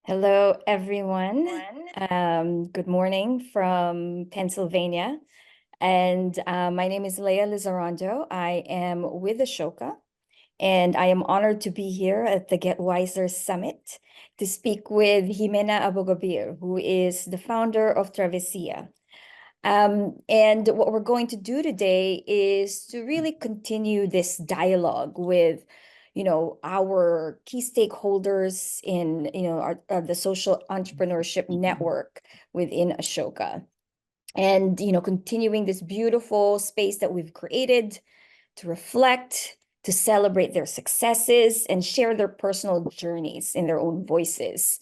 Hello, everyone. Good morning from Pennsylvania. And my name is Leah Lizarondo. I am with Ashoka, and I am honored to be here at the Get Wiser Summit to speak with Ximena Abogabir, who is the founder of Travessia. And what we're going to do today is to really continue this dialogue with, our key stakeholders in, the social entrepreneurship network within Ashoka. And, continuing this beautiful space that we've created to reflect, to celebrate their successes and share their personal journeys in their own voices.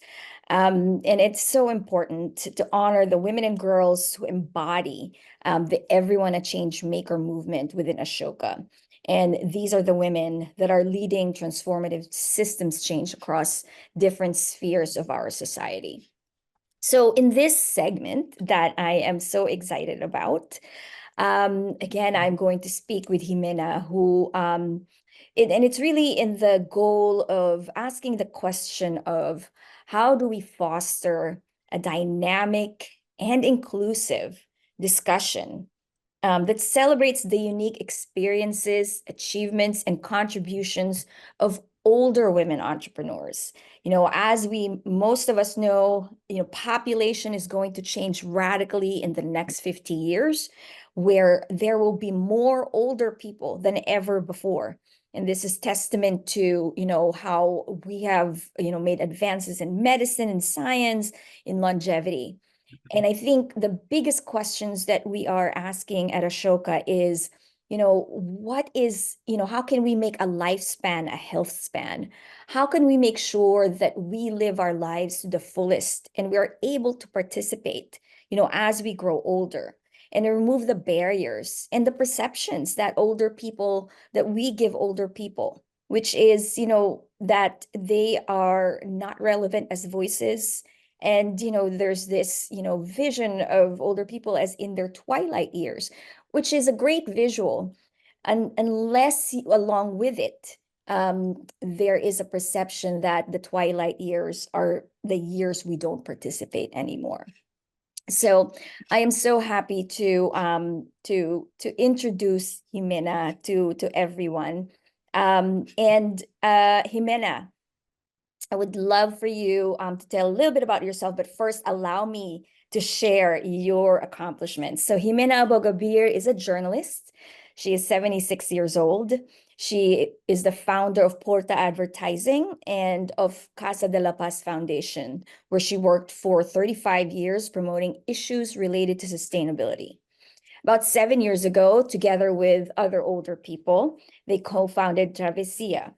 And it's so important to honor the women and girls who embody the Everyone a Changemaker movement within Ashoka. And these are the women that are leading transformative systems change across different spheres of our society. So in this segment that I am so excited about, again, I'm going to speak with Ximena, who, and it's really in the goal of asking the question of how do we foster a dynamic and inclusive discussion that celebrates the unique experiences, achievements, and contributions of older women entrepreneurs. As most of us know, population is going to change radically in the next 50 years, where there will be more older people than ever before. And this is testament to, how we have, made advances in medicine and science, in longevity. And I think the biggest questions that we are asking at Ashoka is, how can we make a lifespan a health span? How can we make sure that we live our lives to the fullest and we are able to participate, as we grow older, and remove the barriers and the perceptions that we give older people, which is, that they are not relevant as voices. And, there's this, vision of older people as in their twilight years, which is a great visual. And unless along with it, there is a perception that the twilight years are the years we don't participate anymore. So I am so happy to introduce Ximena to everyone. And Ximena, I would love for you to tell a little bit about yourself, but first allow me to share your accomplishments. So Ximena Abogabir is a journalist. She is 76 years old. She is the founder of Porta Advertising and of Casa de la Paz Foundation, where she worked for 35 years promoting issues related to sustainability. About 7 years ago, together with other older people, they co-founded Travessia,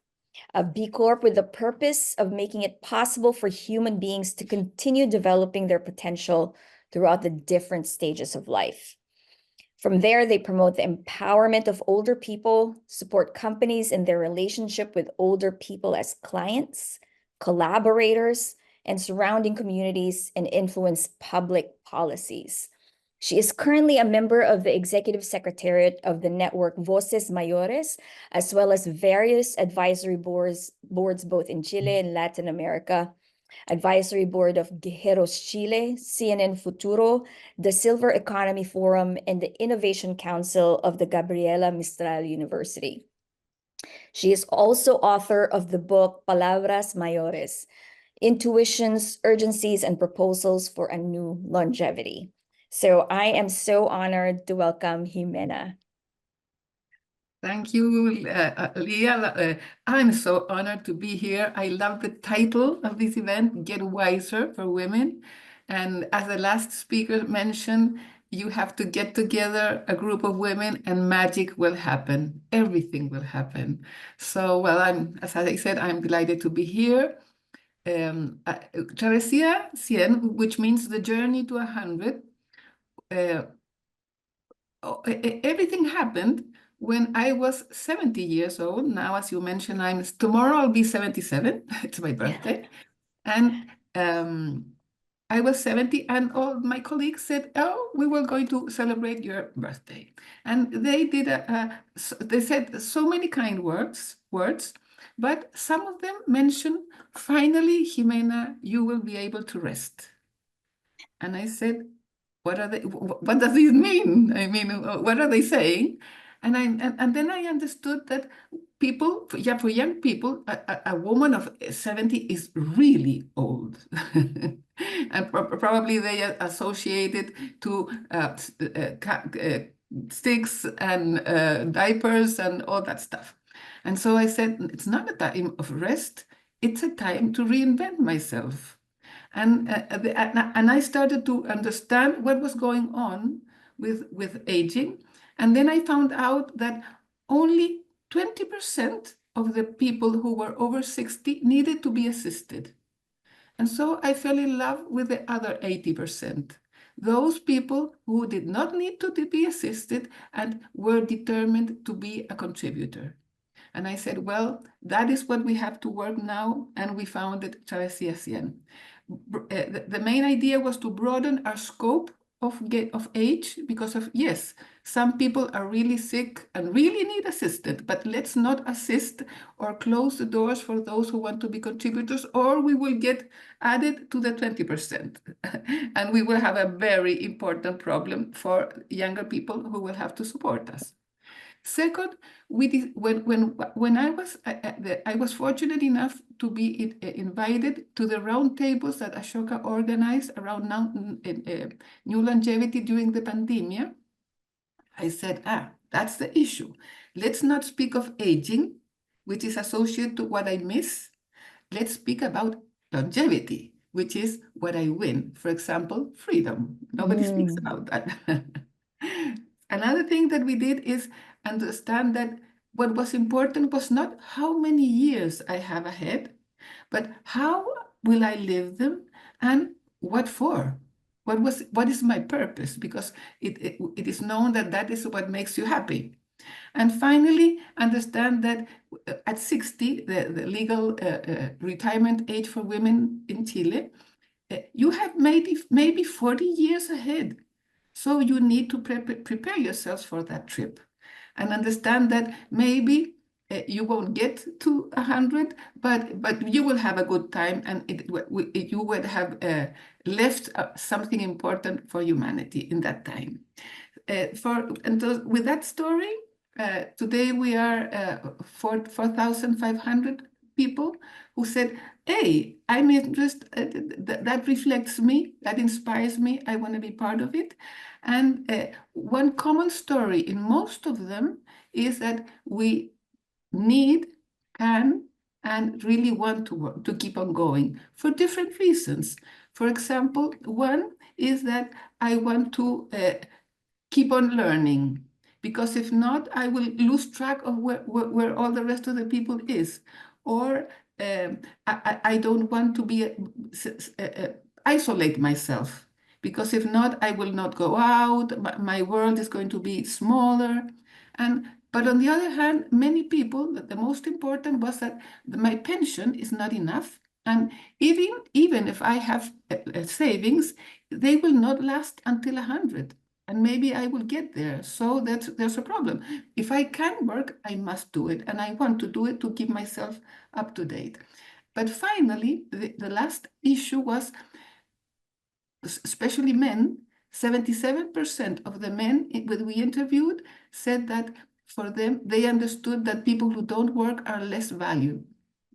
a B Corp with the purpose of making it possible for human beings to continue developing their potential throughout the different stages of life. From there, they promote the empowerment of older people, support companies in their relationship with older people as clients, collaborators, and surrounding communities, and influence public policies. She is currently a member of the executive secretariat of the network Voces Mayores, as well as various advisory boards both in Chile and Latin America. Advisory Board of Guerreros Chile, CNN Futuro, the Silver Economy Forum, and the Innovation Council of the Gabriela Mistral University. She is also author of the book Palabras Mayores, Intuitions, Urgencies, and Proposals for a New Longevity. So I am so honored to welcome Ximena. Thank you, Leah. I'm so honored to be here. I love the title of this event, Get Wiser for Women. And as the last speaker mentioned, you have to get together a group of women and magic will happen. Everything will happen. So, well, as I said, I'm delighted to be here. Travesía 100, which means the journey to 100. Everything happened when I was 70 years old. Now, as you mentioned, tomorrow I'll be 77. It's my birthday. And I was 70 and all my colleagues said, oh, we were going to celebrate your birthday. And they did, they said so many kind words. But some of them mention, finally, Ximena, you will be able to rest. And I said, what does this mean? I mean, what are they saying? And then I understood that people, yeah, for young people, a woman of 70 is really old. And probably they are associated to sticks and diapers and all that stuff. And so I said, it's not a time of rest, it's a time to reinvent myself. And I started to understand what was going on with aging. And then I found out that only 20% of the people who were over 60 needed to be assisted. And so I fell in love with the other 80%, those people who did not need to be assisted and were determined to be a contributor. And I said, well, that is what we have to work now. And we founded Travesía 100. The main idea was to broaden our scope of age because of, yes, some people are really sick and really need assistance, but let's not assist or close the doors for those who want to be contributors, or we will get added to the 20%. And we will have a very important problem for younger people who will have to support us. Second, when I was fortunate enough to be invited to the round tables that Ashoka organized around new longevity during the pandemic, I said, that's the issue. Let's not speak of aging, which is associated to what I miss. Let's speak about longevity, which is what I win. For example, freedom. Nobody speaks about that. Another thing that we did is understand that what was important was not how many years I have ahead, but how will I live them and what for? What is my purpose? Because it is known that that is what makes you happy. And finally, understand that at 60, the legal retirement age for women in Chile, you have maybe 40 years ahead. So you need to prepare yourselves for that trip and understand that maybe you won't get to 100, but you will have a good time, and you will have left something important for humanity in that time. With that story, today we are 4,500 people who said, hey, I'm interested, that reflects me, that inspires me, I want to be part of it. And one common story in most of them is that we need, can, and really want to work, to keep on going for different reasons. For example, one is that I want to keep on learning, because if not, I will lose track of where all the rest of the people is. Or I don't want to be isolate myself, because if not, I will not go out. My world is going to be smaller. But on the other hand, many people, the most important was that my pension is not enough. And even if I have savings, they will not last until 100. And maybe I will get there. So there's a problem. If I can work, I must do it. And I want to do it to keep myself up to date. But finally, the last issue was, especially men, 77% of the men that we interviewed said that for them, they understood that people who don't work are less valued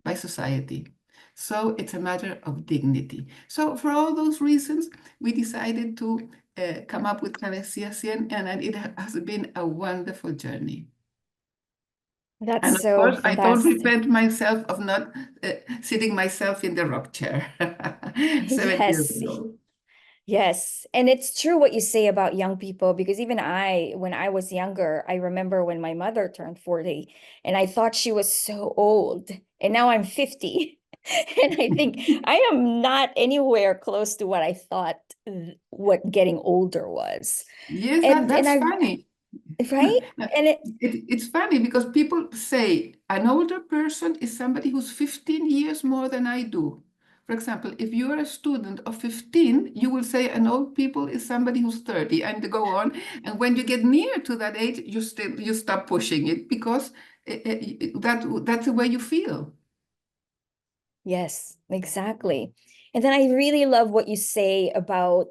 by society. So it's a matter of dignity. So for all those reasons, we decided to come up with Travesía 100, and it has been a wonderful journey. That's And of so course, I don't fantastic. repent myself of not sitting myself in the rock chair 7 years Yes. ago. Yes. And it's true what you say about young people, because even when I was younger, I remember when my mother turned 40 and I thought she was so old. And now I'm 50. And I think I am not anywhere close to what I thought what getting older was. Yes, And that's I, funny. right? And It's funny because people say an older person is somebody who's 15 years more than I do. For example, if you're a student of 15, you will say an old people is somebody who's 30 and go on. And when you get near to that age, you stop pushing it because that's the way you feel. Yes, exactly. And then I really love what you say about,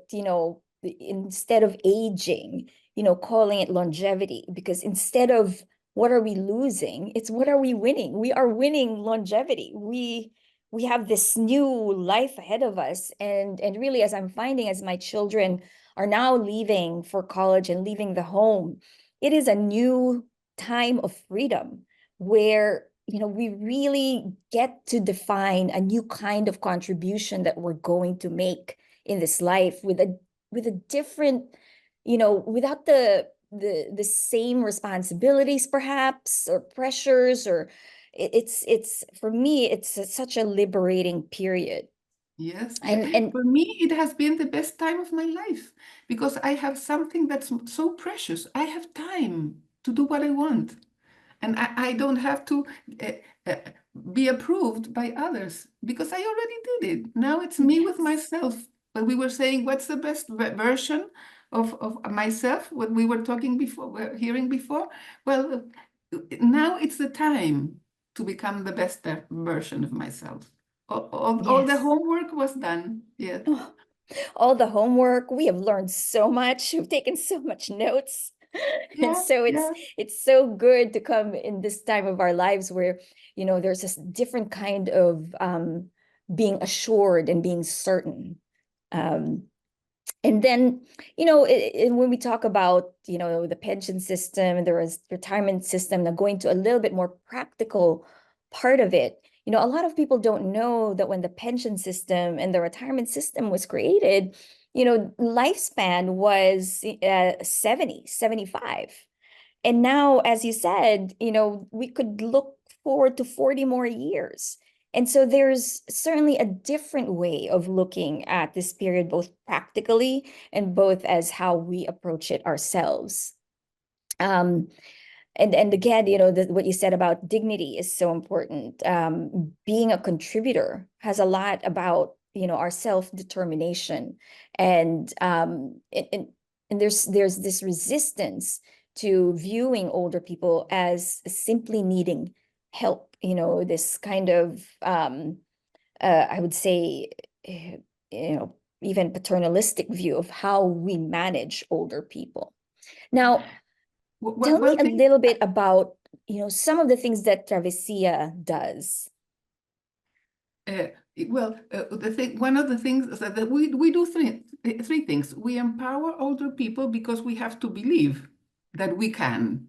instead of aging, calling it longevity, because instead of what are we losing, it's what are we winning? We are winning longevity. We have this new life ahead of us. And really, as I'm finding, as my children are now leaving for college and leaving the home, it is a new time of freedom where we really get to define a new kind of contribution that we're going to make in this life with a different, without the same responsibilities perhaps or pressures or it's for me such a liberating period. Yes, yeah. And For me, it has been the best time of my life because I have something that's so precious. I have time to do what I want, and I don't have to uh, uh, be approved by others because I already did it. Now it's me with yes. myself. But we were saying, what's the best version of myself? What we were talking before, we're hearing before. Well, now it's the time to become the best version of myself. All the Yes. homework was done. Yes. Oh, all the homework. We have learned so much. We've taken so much notes. And Yeah, so it's yeah. it's so good to come in this time of our lives where, there's this different kind of being assured and being certain. Um, and then, when we talk about, the pension system and the retirement system, now going to a little bit more practical part of it, a lot of people don't know that when the pension system and the retirement system was created, lifespan was 70, 75. And now, as you said, we could look forward to 40 more years. And so there's certainly a different way of looking at this period, both practically and both as how we approach it ourselves. Um, and again, what you said about dignity is so important. Being a contributor has a lot about, our self-determination, and and there's this resistance to viewing older people as simply needing help. This kind of I would say, you know, even paternalistic view of how we manage older people. Now, tell me One a thing. little bit about, some of the things that Travessia does. Uh, one of the things is that we do three things. We empower older people because we have to believe that we can.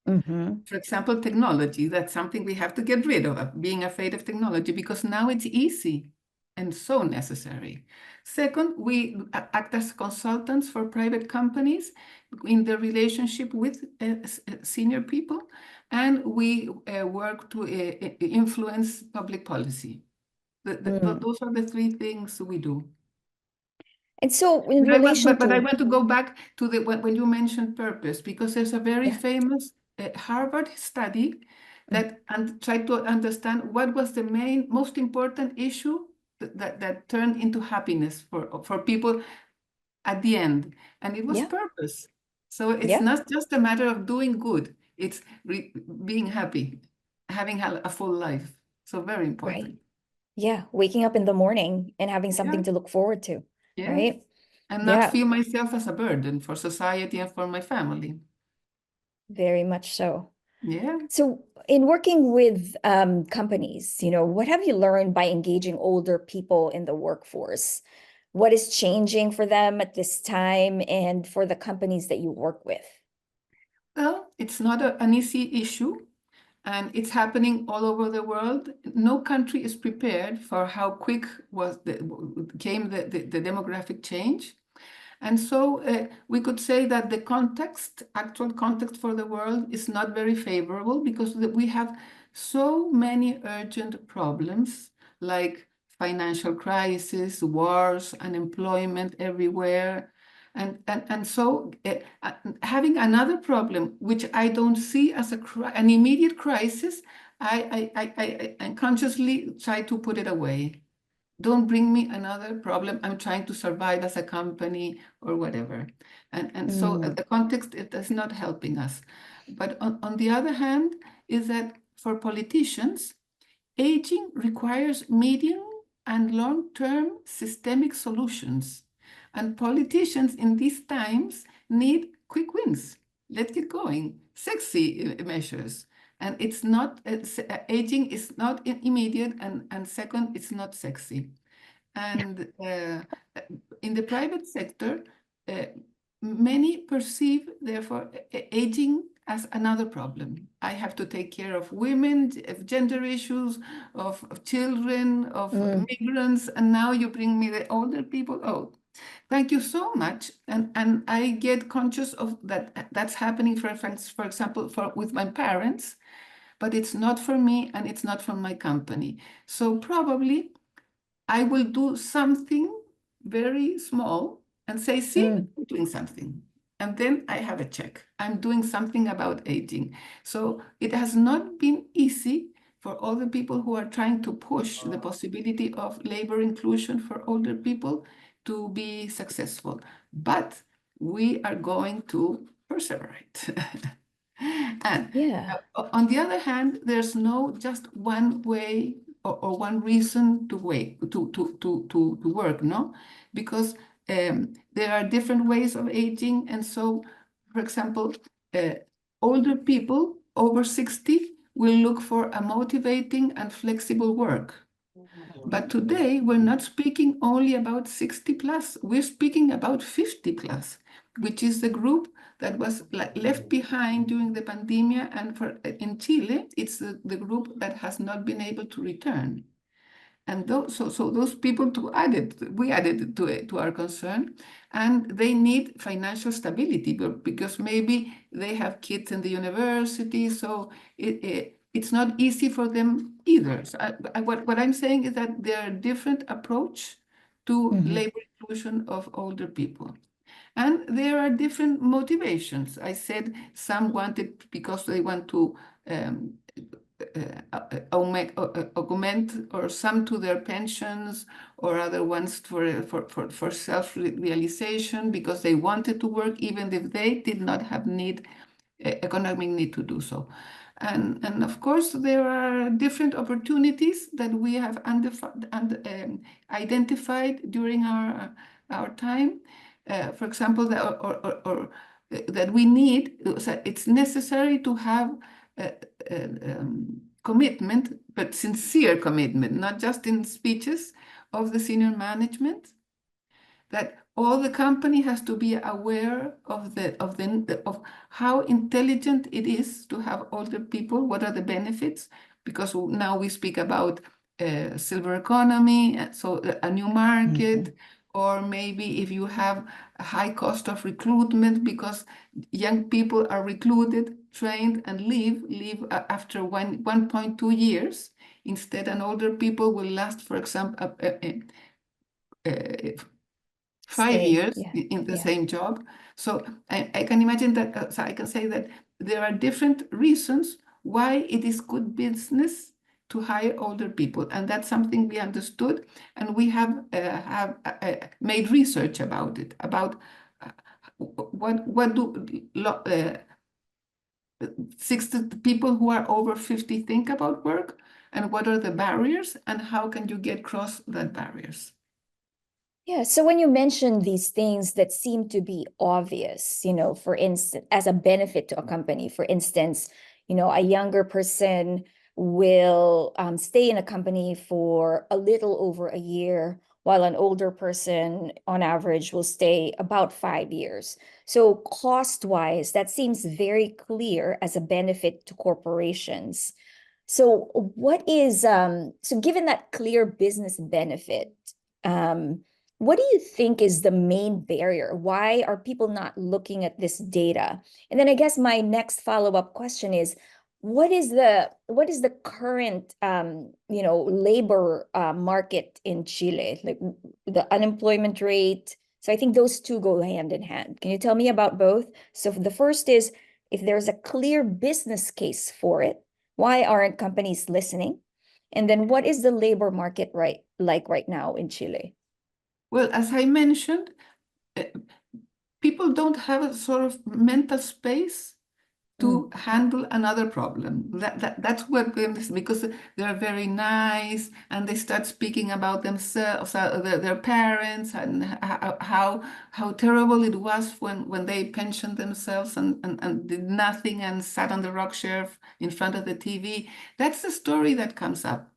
Mm-hmm. For example, technology, that's something we have to get rid of, being afraid of technology, because now it's easy and so necessary. Second, we act as consultants for private companies in the relationship with senior people, and we work to influence public policy. Mm. Those are the three things we do. And so in But I relation to, want to go back to when you mentioned purpose, because there's a very yeah. famous Harvard study Mm. that and tried to understand what was the most important issue that turned into happiness for people at the end, and it was Yeah. purpose. So it's Yeah. not just a matter of doing good; it's being happy, having a full life. So very Right. important. Yeah. Waking up in the morning and having Yeah. something to look forward to. Yes. Right. And not Yeah. feel myself as a burden for society and for my family. Very much so. Yeah. So, in working with companies, what have you learned by engaging older people in the workforce? What is changing for them at this time and for the companies that you work with? Well, it's not an easy issue, and it's happening all over the world. No country is prepared for how quick came the demographic change. And so we could say that the actual context for the world is not very favorable because we have so many urgent problems like financial crisis, wars, unemployment everywhere. And so having another problem, which I don't see as an immediate crisis, I consciously try to put it away. Don't bring me another problem. I'm trying to survive as a company or whatever. And so Mm, the context, it is not helping us. But on the other hand, is that for politicians, aging requires medium and long-term systemic solutions. And politicians in these times need quick wins. Let's get going. Sexy measures. And it's not, aging is not immediate, and second, it's not sexy. And in the private sector, uh, many perceive, therefore, aging as another problem. I have to take care of women, of gender issues, of children, of migrants, and now you bring me the older people. Oh, thank you so much. And I get conscious of that. That's happening, for example, with my parents, but it's not for me and it's not from my company. So probably I will do something very small and say, see, I'm doing something. And then I have a check. I'm doing something about aging. So it has not been easy for all the people who are trying to push the possibility of labor inclusion for older people to be successful. But we are going to perseverate. And Yeah. on the other hand, there's no just one way or one reason to work, no? Because there are different ways of aging. And so, for example, older people over 60 will look for a motivating and flexible work. But today, we're not speaking only about 60 plus, we're speaking about 50 plus, which is the group that was left behind during the pandemic. And in Chile, it's the group that has not been able to return. And those people we added to our concern, and they need financial stability because maybe they have kids in the university, so it's not easy for them either. So what I'm saying is that there are different approach to labor inclusion of older people. And there are different motivations. I said some want it because they want to augment or some to their pensions, or other ones for self-realization because they wanted to work even if they did not have economic need to do so. And of course, there are different opportunities that we have identified during our time. For example, that we need, it's necessary to have commitment, but sincere commitment, not just in speeches of the senior management, that all the company has to be aware of how intelligent it is to have older people, what are the benefits, because now we speak about silver economy, so a new market, or maybe if you have a high cost of recruitment because young people are recruited, trained, and leave after 1.2 years. Instead, and older people will last, for example, 5 years in the same job. So I can imagine that, so I can say that there are different reasons why it is good business to hire older people. And that's something we understood. And we have made research about it, about what do 60 people who are over 50 think about work, and what are the barriers, and how can you get across that barriers? Yeah, so when you mention these things that seem to be obvious, for instance, as a benefit to a company, for instance, a younger person will stay in a company for a little over a year, while an older person on average will stay about 5 years. So cost-wise, that seems very clear as a benefit to corporations. So so given that clear business benefit, what do you think is the main barrier? Why are people not looking at this data? And then I guess my next follow-up question is, what is the current labor market in Chile, like the unemployment rate? So I think those two go hand in hand. Can you tell me about both? So the first is, if there's a clear business case for it, why aren't companies listening? And then what is the labor market like right now in Chile? Well, as I mentioned, people don't have a sort of mental space to handle another problem. That's what women, because they're very nice and they start speaking about themselves, their parents, and how terrible it was when they pensioned themselves and did nothing and sat on the rock shelf in front of the TV. That's the story that comes up.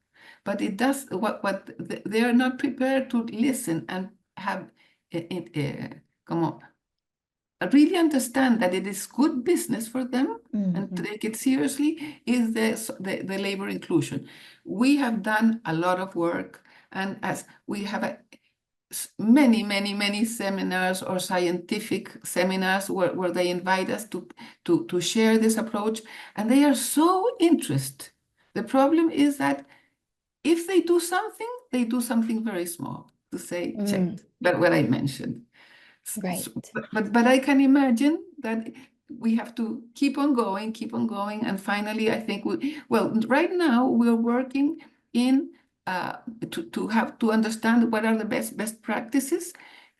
But it does what they are not prepared to listen and have it, come on, really understand that it is good business for them and Mm-hmm. take it seriously is the labor inclusion. We have done a lot of work, and as we have many seminars or scientific seminars where they invite us to share this approach, and they are so interested. The problem is that if they do something very small to say, Mm, checked, that what I mentioned. right. But I can imagine that we have to keep on going, and finally, I think right now we're working in to have to understand what are the best practices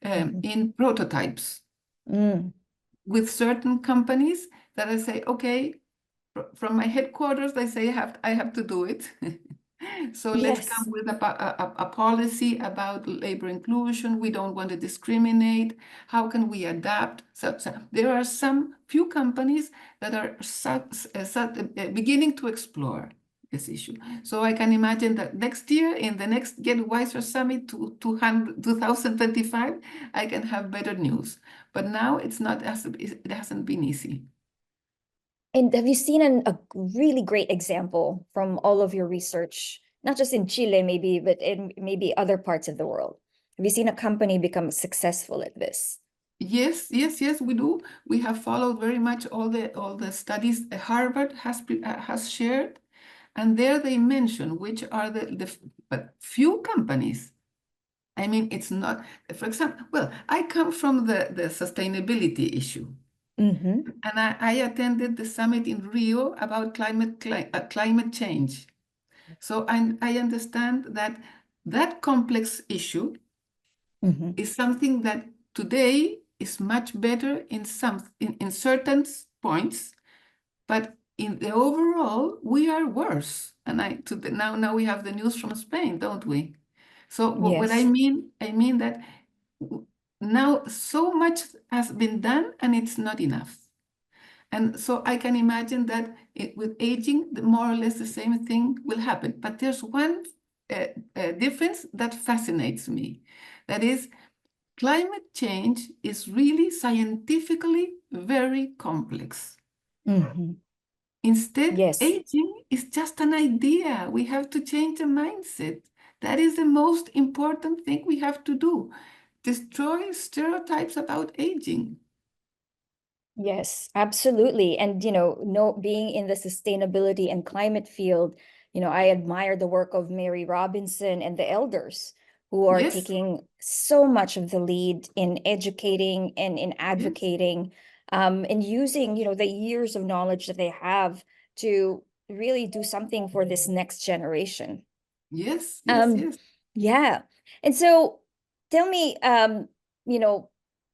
Mm-hmm. in prototypes Mm, with certain companies that I say, okay, from my headquarters, they say I have to do it. So let's come yes. with a policy about labor inclusion. We don't want to discriminate. How can we adapt? So there are some few companies that are beginning to explore this issue. So I can imagine that next year, in the next Get Wiser Summit 2025, I can have better news. But now it hasn't been easy. And have you seen a really great example from all of your research, not just in Chile, maybe, but in maybe other parts of the world? Have you seen a company become successful at this? Yes, we do. We have followed very much all the studies Harvard has shared, and there they mention which are but few companies. I mean, it's not, for example, well, I come from the sustainability issue, Mm-hmm. and I attended the summit in Rio about climate change. So I understand that that complex issue Mm-hmm. is something that today is much better in certain points, but in the overall we are worse. And now we have the news from Spain, don't we? So what Yes. I mean that now so much has been done and it's not enough. And so I can imagine that with aging, more or less the same thing will happen. But there's one difference that fascinates me. That is, climate change is really scientifically very complex. Mm-hmm. Instead, Yes. aging is just an idea. We have to change the mindset. That is the most important thing we have to do. Destroy stereotypes about aging. Yes, absolutely. And, no, being in the sustainability and climate field, I admire the work of Mary Robinson and the elders who are Yes, taking so much of the lead in educating and in yes, advocating, and using, the years of knowledge that they have to really do something for this next generation. yes, yes, Um, yes. yeah. And so tell me, you know,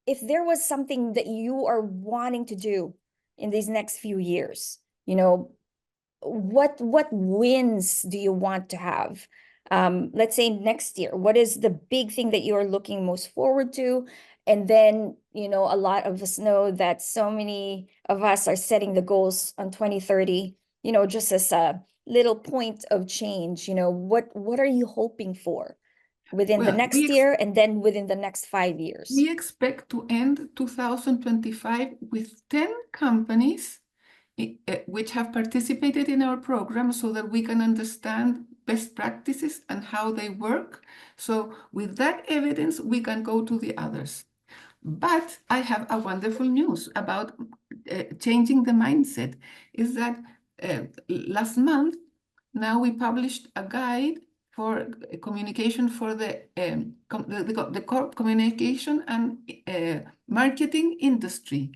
if there was something that you are wanting to do in these next few years, what wins do you want to have? Let's say next year, what is the big thing that you are looking most forward to? And then, a lot of us know that so many of us are setting the goals on 2030, just as a little point of change. What are you hoping for within the Well, next year and then within the next 5 years? we expect to end 2025 with 10 companies which have participated in our program so that we can understand best practices and how they work. So with that evidence, we can go to the others. But I have a wonderful news about changing the mindset is that last month, now we published a guide for communication for the communication and marketing industry,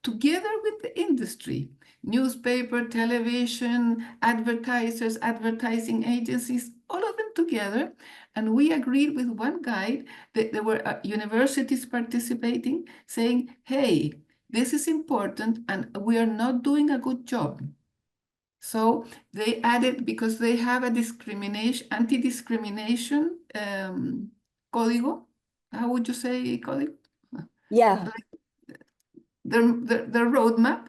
together with the industry, newspaper, television, advertisers, advertising agencies, all of them together. And we agreed with one guide that there were universities participating, saying, hey, this is important and we are not doing a good job. So they added, because they have a anti-discrimination código. How would you say código? Yeah. Their roadmap.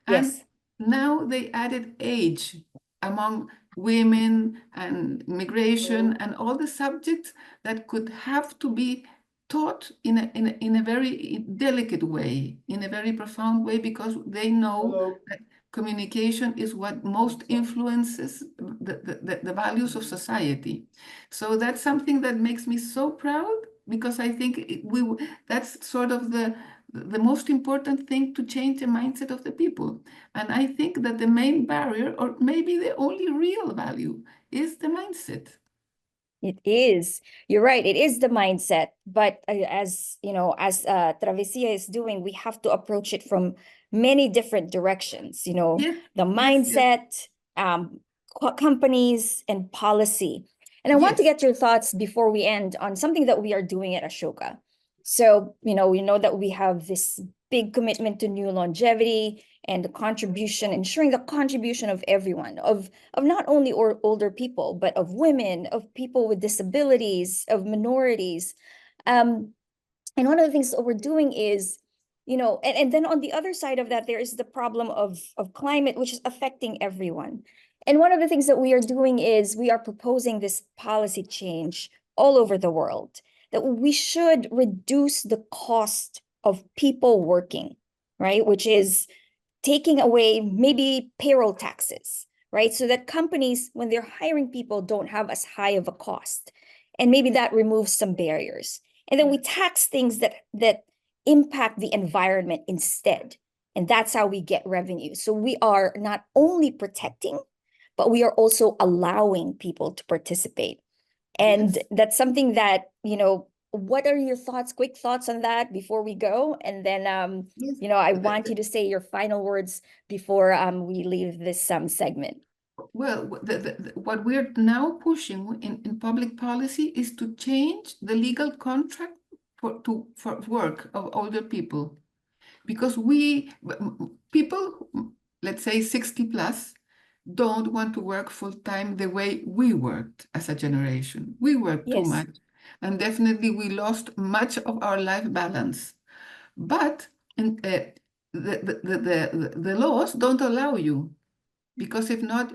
And Yes. now they added age among women and migration and all the subjects that could have to be taught in a very delicate way, in a very profound way, because they know that communication is what most influences the values of society. So that's something that makes me so proud, because I think that's sort of the most important thing to change the mindset of the people. And I think that the main barrier, or maybe the only real value, is the mindset. It is. You're right. It is the mindset. But as you know, as Travessia is doing, we have to approach it from many different directions. Yes, The yes, yes, mindset, companies, and policy. And I want to yes, get your thoughts before we end on something that we are doing at Ashoka. So, we know that we have this big commitment to new longevity and the contribution, ensuring the contribution of everyone, of not only older people, but of women, of people with disabilities, of minorities. Um, and one of the things that we're doing is, and then on the other side of that, there is the problem of climate, which is affecting everyone. And one of the things that we are doing is we are proposing this policy change all over the world, that we should reduce the cost of people working, right? Which is taking away maybe payroll taxes, right? So that companies, when they're hiring people, don't have as high of a cost. And maybe that removes some barriers. And then we tax things that impact the environment instead. And that's how we get revenue. So we are not only protecting, but we are also allowing people to participate. And yes, that's something that, what are your thoughts, quick thoughts on that before we go? And then, yes. I want you to say your final words before we leave this segment. Well, what we're now pushing in public policy is to change the legal contract for work of older people. Because people, let's say 60 plus, don't want to work full time the way we worked as a generation. We worked too Yes. much, and definitely we lost much of our life balance. But the laws don't allow you, because if not,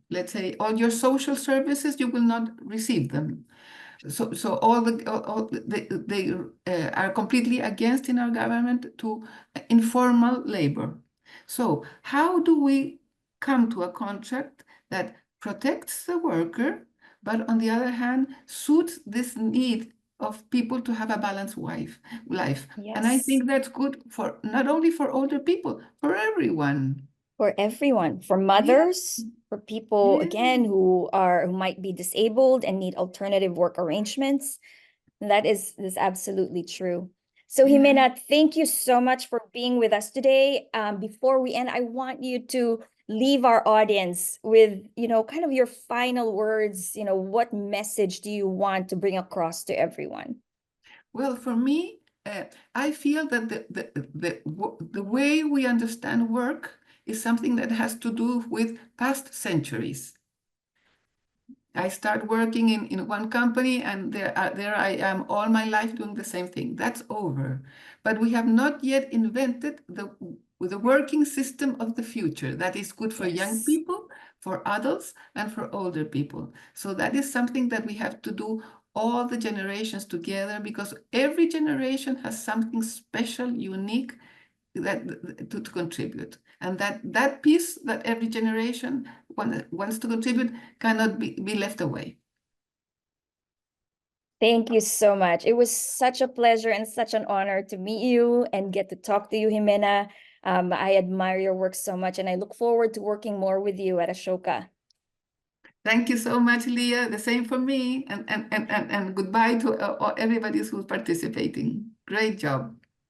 let's say, all your social services, you will not receive them. So they are completely against in our government to informal labor. So how do we come to a contract that protects the worker, but on the other hand suits this need of people to have a balanced life? And I Yes. think that's good for not only for older people, for everyone. For everyone, for Yeah, mothers, for people yeah, again who might be disabled and need alternative work arrangements. That is absolutely true. So yeah. Ximena, thank you so much for being with us today. Before we end, I want you to leave our audience with, kind of your final words. What message do you want to bring across to everyone? Well, for me, I feel that the way we understand work is something that has to do with past centuries. I start working in one company, and there I am all my life doing the same thing. That's over. But we have not yet invented the working system of the future that is good for young Yes. people, for adults, and for older people. So that is something that we have to do all the generations together, because every generation has something special, unique, to contribute. And that piece that every generation wants to contribute cannot be left away. Thank you so much. It was such a pleasure and such an honor to meet you and get to talk to you, Ximena. I admire your work so much, and I look forward to working more with you at Ashoka. Thank you so much, Leah. The same for me. And goodbye to everybody who's participating. Great job.